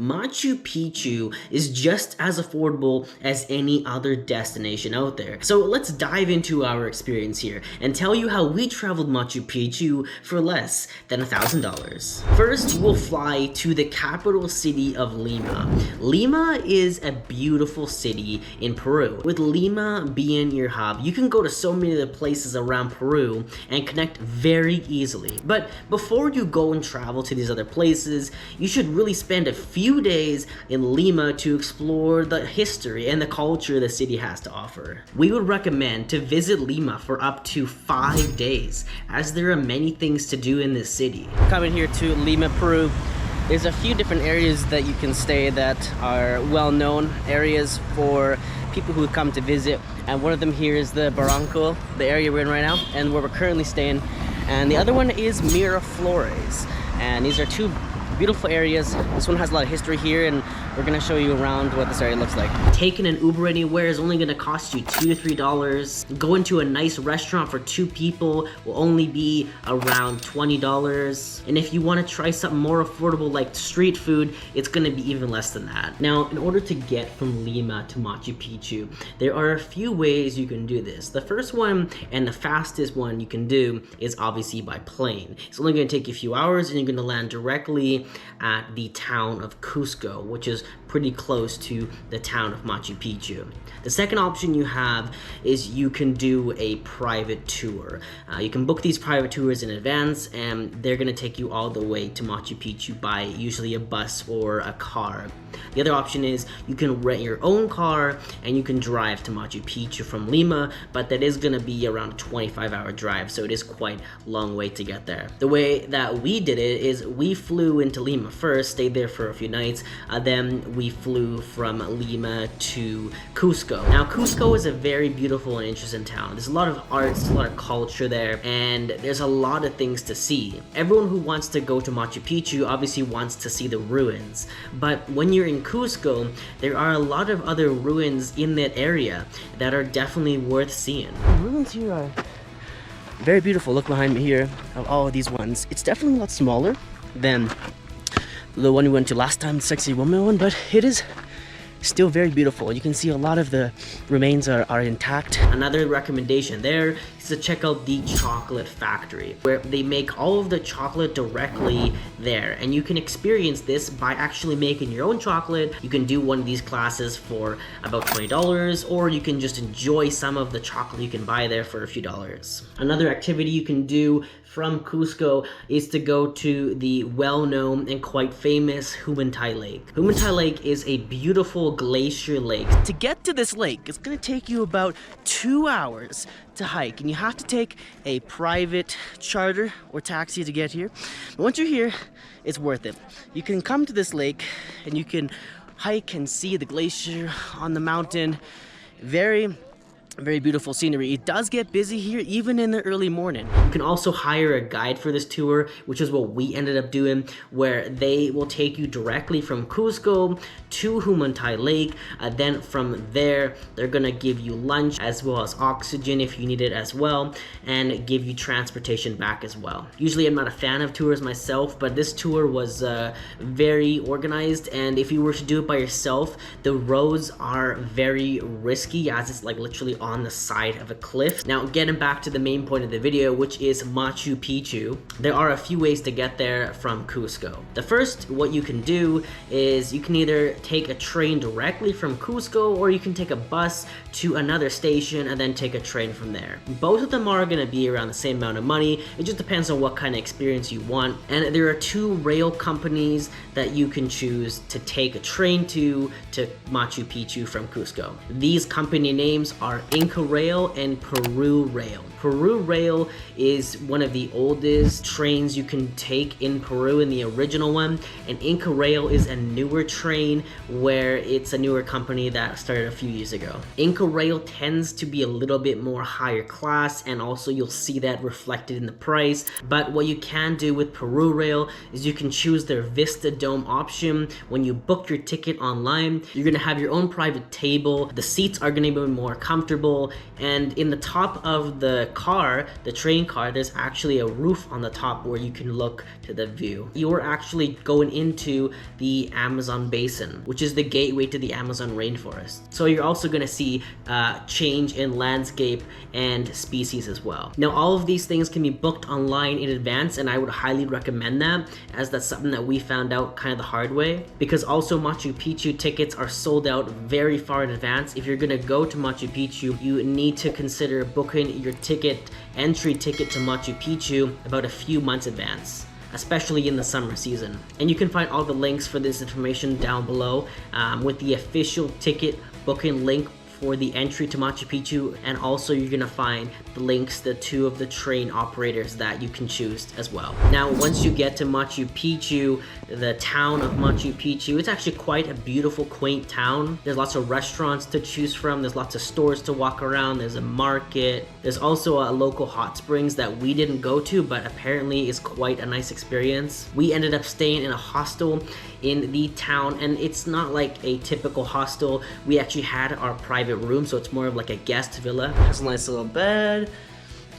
Machu Picchu is just as affordable as any other destination out there. So let's dive into our experience here and tell you how we traveled Machu Picchu for less than $1,000. First, we'll fly to the capital city of Lima. Lima is a beautiful city in Peru. With Lima being your hub, you can go to so many of the places around Peru and connect very easily. But before you go and travel to these other places, you should really spend a few days in Lima to explore the history and the culture the city has to offer. We would recommend to visit Lima for up to 5 days, as there are many things to do in this city. Coming here to Lima, Peru, there's a few different areas that you can stay that are well-known areas for people who come to visit, and one of them here is the Barranco, the area we're in right now, and where we're currently staying, and the other one is Miraflores, and these are two beautiful areas. This one has a lot of history here, and we're gonna show you around what this area looks like. Taking an Uber anywhere is only gonna cost you $2 to $3. Going to a nice restaurant for 2 people will only be around $20. And if you wanna try something more affordable like street food, it's gonna be even less than that. Now, in order to get from Lima to Machu Picchu, there are a few ways you can do this. The first one, and the fastest one you can do, is obviously by plane. It's only gonna take you a few hours, and you're gonna land directly at the town of Cusco, which is pretty close to the town of Machu Picchu. The second option you have is you can do a private tour. You can book these private tours in advance, and they're gonna take you all the way to Machu Picchu by usually a bus or a car. The other option is you can rent your own car and you can drive to Machu Picchu from Lima, but that is gonna be around a 25-hour drive, so it is quite a long way to get there. The way that we did it is we flew into Lima first, stayed there for a few nights, then we flew from Lima to Cusco. Now, Cusco is a very beautiful and interesting town. There's a lot of arts, a lot of culture there, and there's a lot of things to see. Everyone who wants to go to Machu Picchu obviously wants to see the ruins, but when you're in Cusco, there are a lot of other ruins in that area that are definitely worth seeing. The ruins here are very beautiful. Look behind me here of all of these ones. It's definitely a lot smaller than the one we went to last time, the Sexy Woman one, but it is still very beautiful. You can see a lot of the remains are intact. Another recommendation there is to check out the chocolate factory, where they make all of the chocolate directly there, and you can experience this by actually making your own chocolate. You can do one of these classes for about $20, or you can just enjoy some of the chocolate you can buy there for a few dollars. Another activity you can do from Cusco is to go to the well-known and quite famous Humantai Lake. Humantai Lake is a beautiful glacier lake. To get to this lake, it's gonna take you about 2 hours to hike, and you have to take a private charter or taxi to get here. But once you're here, it's worth it. You can come to this lake and you can hike and see the glacier on the mountain. Very beautiful scenery. It does get busy here even in the early morning. You can also hire a guide for this tour, which is what we ended up doing, where they will take you directly from Cusco to Humantai Lake. Then from there, they're gonna give you lunch as well as oxygen if you need it as well, and give you transportation back as well. Usually I'm not a fan of tours myself, but this tour was very organized, and if you were to do it by yourself, the roads are very risky, as it's like literally on the side of a cliff. Now, getting back to the main point of the video, which is Machu Picchu, there are a few ways to get there from Cusco. The first, what you can do is you can either take a train directly from Cusco, or you can take a bus to another station and then take a train from there. Both of them are going to be around the same amount of money. It just depends on what kind of experience you want. And there are 2 rail companies that you can choose to take a train to Machu Picchu from Cusco. These company names are Inca Rail and Peru Rail. Peru Rail is one of the oldest trains you can take in Peru, in the original one, and Inca Rail is a newer train where it's a newer company that started a few years ago. Inca Rail tends to be a little bit more higher class, and also you'll see that reflected in the price. But what you can do with Peru Rail is you can choose their Vista Dome option. When you book your ticket online, you're gonna have your own private table. The seats are gonna be more comfortable comfortable, and in the top of the car, the train car, there's actually a roof on the top where you can look to the view. You're actually going into the Amazon basin, which is the gateway to the Amazon rainforest. So you're also going to see change in landscape and species as well. Now, all of these things can be booked online in advance, and I would highly recommend that, as that's something that we found out kind of the hard way, because also Machu Picchu tickets are sold out very far in advance. If you're going to go to Machu Picchu, you need to consider booking your entry ticket to Machu Picchu about a few months advance, especially in the summer season. And you can find all the links for this information down below, with the official ticket booking link for the entry to Machu Picchu, and also you're gonna find the links to 2 of the train operators that you can choose as well. Now, once you get to Machu Picchu, the town of Machu Picchu, it's actually quite a beautiful, quaint town. There's lots of restaurants to choose from, there's lots of stores to walk around, there's a market, there's also a local hot springs that we didn't go to, but apparently is quite a nice experience. We ended up staying in a hostel in the town, and it's not like a typical hostel. We actually had our private room, so it's more of like a guest villa. Has a nice little bed,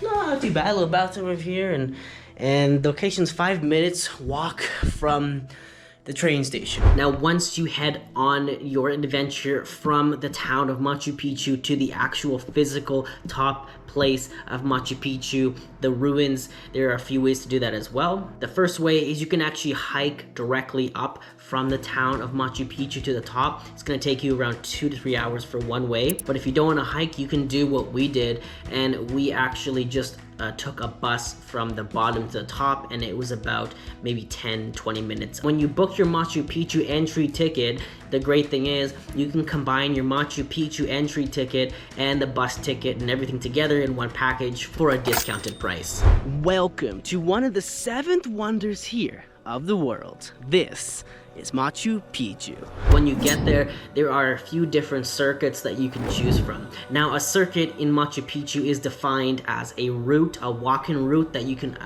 not too bad, a little bathroom over here, and the location's 5 minutes walk from the train station. Now, once you head on your adventure from the town of Machu Picchu to the actual physical top place of Machu Picchu, the ruins, there are a few ways to do that as well. The first way is you can actually hike directly up from the town of Machu Picchu to the top. It's gonna take you around 2 to 3 hours for one way. But if you don't wanna hike, you can do what we did, and we actually just took a bus from the bottom to the top, and it was about maybe 10-20 minutes. When you book your Machu Picchu entry ticket, the great thing is you can combine your Machu Picchu entry ticket and the bus ticket and everything together in one package for a discounted price. Welcome to one of the 7th wonders here of the world. This is Machu Picchu. When you get there, there are a few different circuits that you can choose from. Now, a circuit in Machu Picchu is defined as a route, a walking route that you can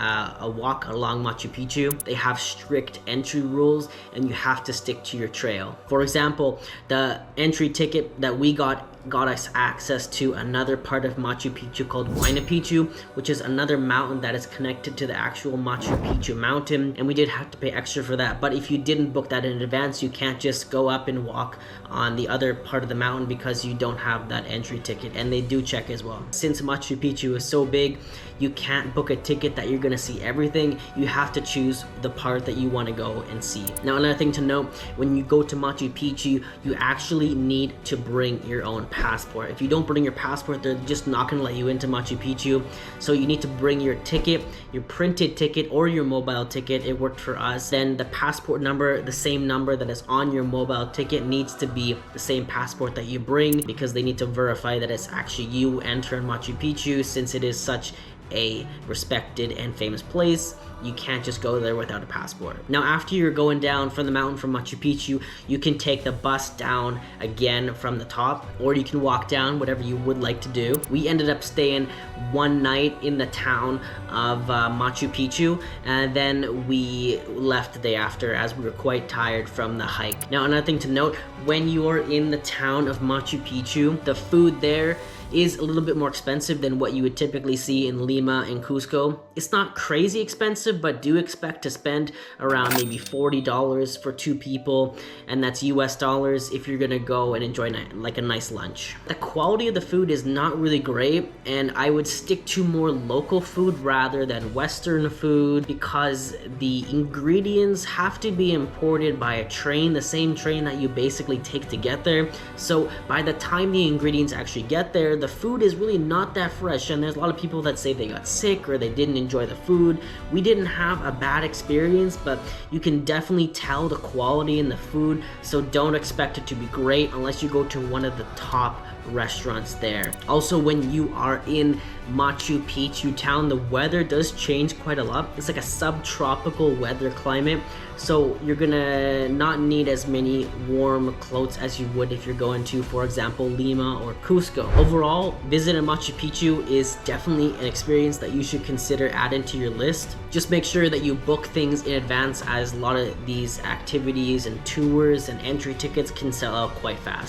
walk along Machu Picchu. They have strict entry rules, and you have to stick to your trail. For example, the entry ticket that we got us access to another part of Machu Picchu called Huayna Picchu, which is another mountain that is connected to the actual Machu Picchu mountain, and we did have to pay extra for that. But if you didn't book that in advance, you can't just go up and walk on the other part of the mountain because you don't have that entry ticket, and they do check as well. Since Machu Picchu is so big, you can't book a ticket that you're gonna see everything. You have to choose the part that you want to go and see. Now, another thing to note, when you go to Machu Picchu, you actually need to bring your own passport. If you don't bring your passport, they're just not gonna let you into Machu Picchu. So you need to bring your ticket, your printed ticket or your mobile ticket. It worked for us. Then the passport number, the same number that is on your mobile ticket, needs to be the same passport that you bring, because they need to verify that it's actually you entering Machu Picchu, since it is such a respected and famous place. You can't just go there without a passport. Now, after you're going down from the mountain from Machu Picchu, you can take the bus down again from the top, or you can walk down, whatever you would like to do. We ended up staying one night in the town of Machu Picchu, and then we left the day after, as we were quite tired from the hike. Now, another thing to note, when you're in the town of Machu Picchu, the food there is a little bit more expensive than what you would typically see in Lima and Cusco. It's not crazy expensive, but do expect to spend around maybe $40 for 2 people, and that's US dollars if you're gonna go and enjoy like a nice lunch. The quality of the food is not really great, and I would stick to more local food rather than Western food, because the ingredients have to be imported by a train, the same train that you basically take to get there. So by the time the ingredients actually get there, the food is really not that fresh, and there's a lot of people that say they got sick or they didn't enjoy the food. We didn't have a bad experience, but you can definitely tell the quality in the food, so don't expect it to be great unless you go to one of the top restaurants there. Also, when you are in Machu Picchu town, the weather does change quite a lot. It's like a subtropical weather climate, so you're gonna not need as many warm clothes as you would if you're going to, for example, Lima or Cusco. Overall, visiting Machu Picchu is definitely an experience that you should consider adding to your list. Just make sure that you book things in advance, as a lot of these activities and tours and entry tickets can sell out quite fast.